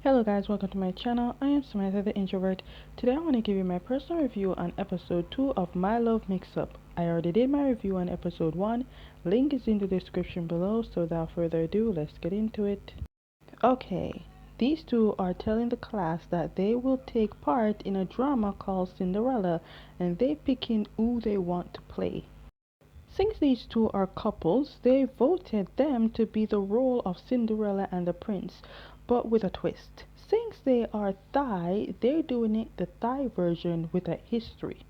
Hello guys, welcome to my channel. I am Samantha the Introvert. Today I want to give you my personal review on episode 2 of My Love Mix-Up. I already did my review on episode 1. Link is in the description below, so without further ado, let's get into it. Okay, these two are telling the class that they will take part in a drama called Cinderella, and they picking who they want to play. Since these two are couples, they voted them to be the role of Cinderella and the Prince, but with a twist. Since they are Thai, they're doing it the Thai version with a history.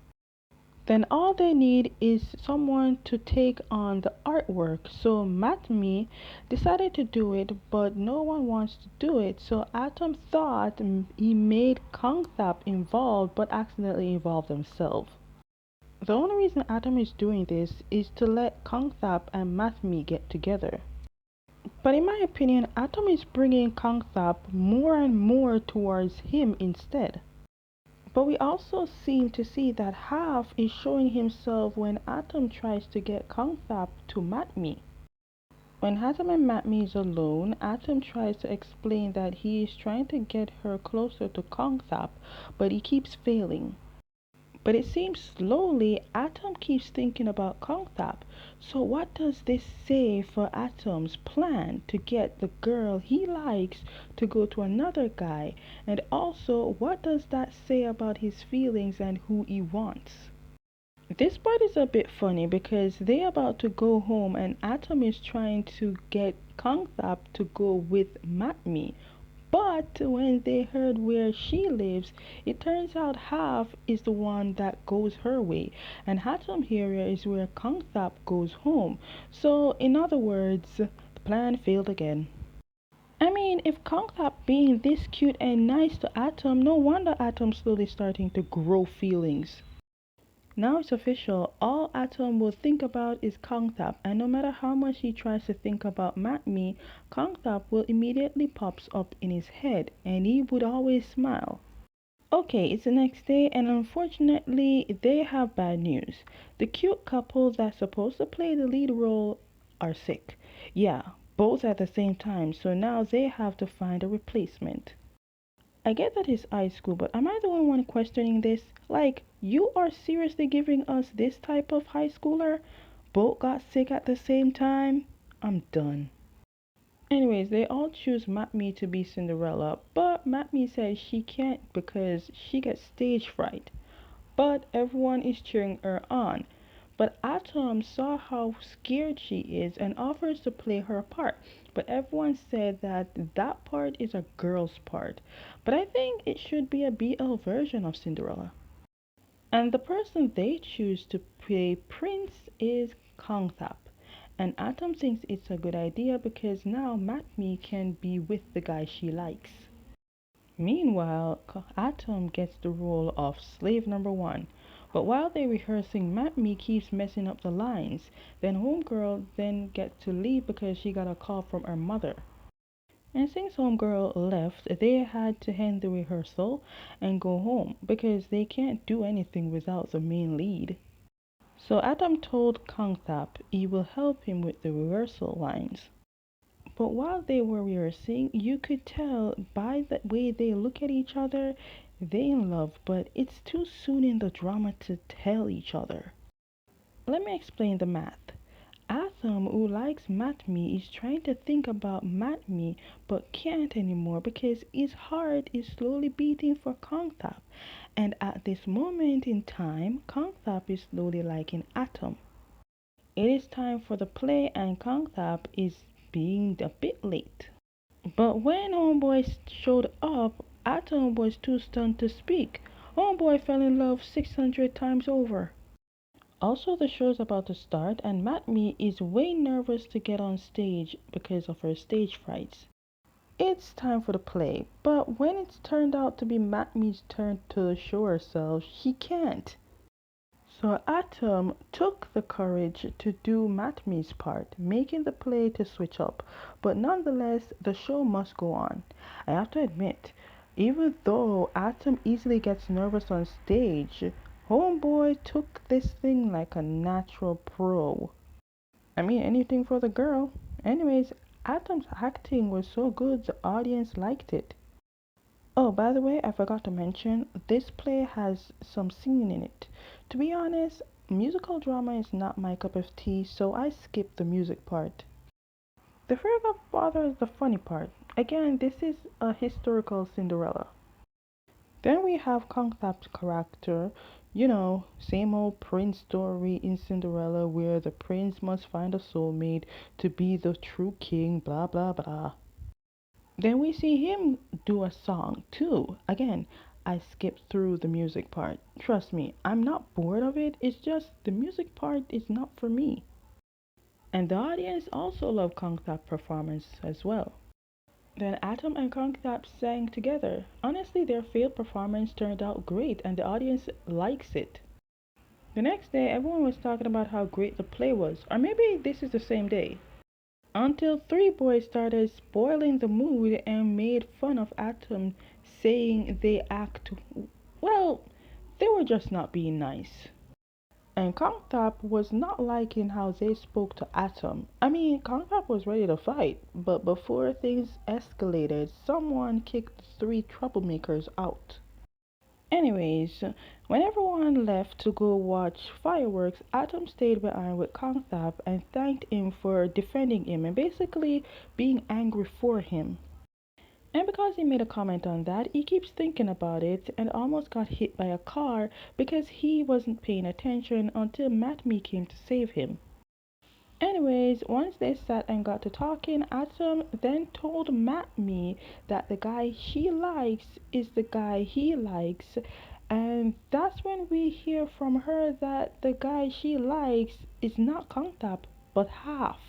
Then all they need is someone to take on the artwork. So Matmi decided to do it, but no one wants to do it. So Atom thought he made Kongthap involved, but accidentally involved himself. The only reason Atom is doing this is to let Kongthap and Matmi get together. But in my opinion, Atom is bringing Kongthap more and more towards him instead. But we also seem to see that Half is showing himself when Atom tries to get Kongthap to Matmi. When Atom and Matmi is alone, Atom tries to explain that he is trying to get her closer to Kongthap, but he keeps failing. But it seems slowly Atom keeps thinking about Kongthap. So what does this say for Atom's plan to get the girl he likes to go to another guy? And also, what does that say about his feelings and who he wants? This part is a bit funny because they're about to go home and Atom is trying to get Kongthap to go with Matmi. But when they heard where she lives, it turns out Half is the one that goes her way, and Hatam area is where Kongthap goes home. So, in other words, the plan failed again. I mean, if Kongthap being this cute and nice to Atom, no wonder Atom's slowly starting to grow feelings. Now it's official, all Atom will think about is Kongthap, and no matter how much he tries to think about Matmi, Kongthap will immediately pops up in his head, and he would always smile. Okay, it's the next day, and unfortunately, they have bad news. The cute couple that's supposed to play the lead role are sick. Yeah, both at the same time, so now they have to find a replacement. I get that it's high school, but am I the only one questioning this? Like, you are seriously giving us this type of high schooler? Both got sick at the same time? I'm done. Anyways, they all choose Matmi to be Cinderella, but Matmi says she can't because she gets stage fright. But everyone is cheering her on. But Atom saw how scared she is and offers to play her part. But everyone said that that part is a girl's part. But I think it should be a BL version of Cinderella. And the person they choose to play Prince is Kongthap. And Atom thinks it's a good idea because now Matmi can be with the guy she likes. Meanwhile, Atom gets the role of slave number one. But while they're rehearsing, Matmi keeps messing up the lines. Then Homegirl then gets to leave because she got a call from her mother. And since Homegirl left, they had to end the rehearsal and go home because they can't do anything without the main lead. So Atom told Kongthap he will help him with the rehearsal lines. But while they were rehearsing, you could tell by the way they look at each other, they in love, but it's too soon in the drama to tell each other. Let me explain the math. Atom, who likes Matmi, is trying to think about Matmi but can't anymore because his heart is slowly beating for Kongthap. And at this moment in time, Kongthap is slowly liking Atom. It is time for the play and Kongthap is being a bit late. But when Homeboy showed up, Atom was too stunned to speak. Homeboy fell in love 600 times over. Also, the show's about to start, and Matmi is way nervous to get on stage because of her stage frights. It's time for the play, but when it's turned out to be Matmi's turn to show herself, she can't. So Atom took the courage to do Matmi's part, making the play to switch up. But nonetheless, the show must go on. I have to admit, even though Atom easily gets nervous on stage, Homeboy took this thing like a natural pro. I mean, anything for the girl. Anyways, Atom's acting was so good the audience liked it. Oh, by the way, I forgot to mention, this play has some singing in it. To be honest, musical drama is not my cup of tea, so I skipped the music part. The Fairy Godfather is the funny part. Again, this is a historical Cinderella. Then we have Kongthap's character, same old prince story in Cinderella where the prince must find a soulmate to be the true king, blah blah blah. Then we see him do a song too. Again, I skipped through the music part. Trust me, I'm not bored of it, it's just the music part is not for me. And the audience also loved Kongthap's performance as well. Then Atom and Kongthap sang together. Honestly, their failed performance turned out great and the audience likes it. The next day, everyone was talking about how great the play was, or maybe this is the same day. Until three boys started spoiling the mood and made fun of Atom, saying they act well, they were just not being nice. And Kongtap was not liking how they spoke to Atom. I mean, Kongtap was ready to fight, but before things escalated, someone kicked the three troublemakers out. Anyways, when everyone left to go watch fireworks, Atom stayed behind with Kongthap and thanked him for defending him and basically being angry for him. And because he made a comment on that, he keeps thinking about it and almost got hit by a car because he wasn't paying attention until Matme came to save him. Anyways, once they sat and got to talking, Atom then told Matme that the guy she likes is the guy he likes, and that's when we hear from her that the guy she likes is not Kongtap, but Half.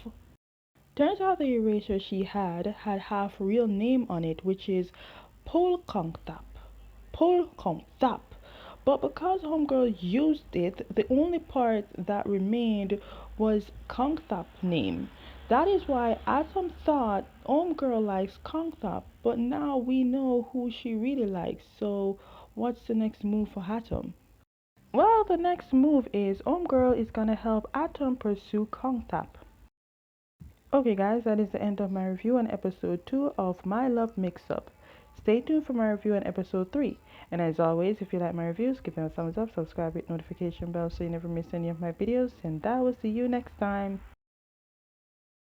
Turns out the eraser she had Half real name on it, which is Pol Kongtap. Pol Kongtap. But because Homegirl used it, the only part that remained was Kongtap name. That is why Atom thought Homegirl likes Kongtap, but now we know who she really likes. So what's the next move for Atom? Well, the next move is Homegirl is gonna help Atom pursue Kongtap. Okay, guys, that is the end of my review on episode 2 of My Love Mix Up. Stay tuned for my review on episode 3. And as always, if you like my reviews, give them a thumbs up, subscribe, hit notification bell so you never miss any of my videos. And I will see you next time.